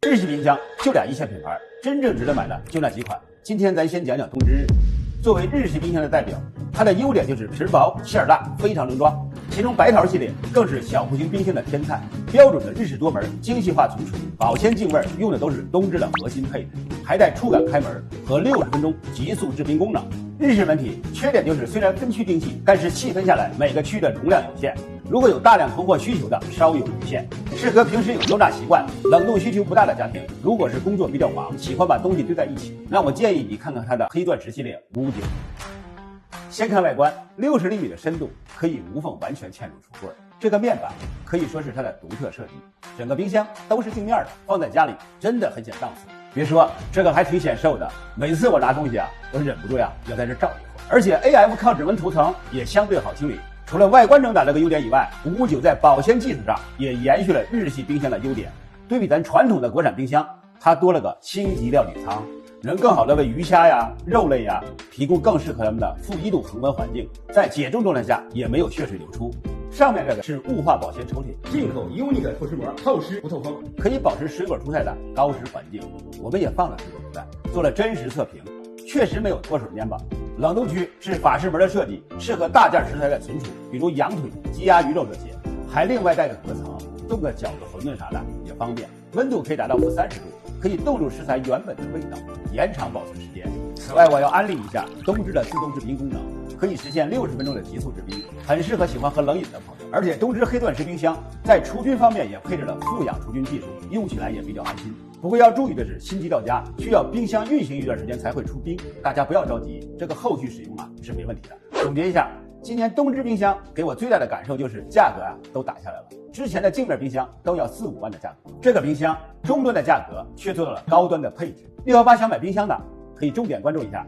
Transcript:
日式冰箱就俩一线品牌，真正值得买的就那几款。今天咱先讲讲东芝。作为日式冰箱的代表，它的优点就是皮薄馅大，非常能装。其中白桃系列更是小户型冰箱的天菜，标准的日式多门，精细化存储，保鲜净味用的都是东芝的核心配置，还带触感开门和60分钟急速制冰功能。日式文体缺点就是虽然分区精细，但是细分下来每个区的容量有限，如果有大量囤货需求的稍有局限，适合平时有收纳习惯、冷冻需求不大的家庭。如果是工作比较忙，喜欢把东西堆在一起，那我建议你看看它的黑钻石系列59。先看外观，60厘米的深度可以无缝完全嵌入橱柜，这个面板可以说是它的独特设计。整个冰箱都是镜面的，放在家里真的很显档次。别说这个还挺显瘦的，每次我拿东西都忍不住要在这照一会儿。而且 AF 抗指纹涂层也相对好清理。除了外观能打这个优点以外，559在保鲜技术上也延续了日系冰箱的优点。对比咱传统的国产冰箱，它多了个星级料理仓，能更好的为鱼虾呀、肉类呀提供更适合它们的负1度恒温环境，在解冻状态下也没有血水流出。上面这个是雾化保鲜抽屉，进口 UNIQ 透湿膜，透湿不透风，可以保持水果蔬菜的高湿环境。我们也放了水果蔬菜，做了真实测评，确实没有脱水粘吧。冷冻区是法式门的设计，适合大件食材的存储，比如羊腿、鸡鸭鱼肉这些，还另外带个隔层，冻个饺子、馄饨啥的也方便。温度可以达到-30度，可以冻住食材原本的味道，延长保存时间。此外，我要安利一下东芝的自动制冰功能，可以实现60分钟的急速制冰，很适合喜欢喝冷饮的朋友。而且东芝黑钻石冰箱在除菌方面也配置了负氧除菌技术，用起来也比较安心。不过要注意的是，新机到家需要冰箱运行一段时间才会出冰，大家不要着急，这个后续使用是没问题的。总结一下，今年东芝冰箱给我最大的感受就是价格都打下来了。之前的镜面冰箱都要4、5万的价格，这个冰箱中端的价格却做到了高端的配置。618想买冰箱的可以重点关注一下。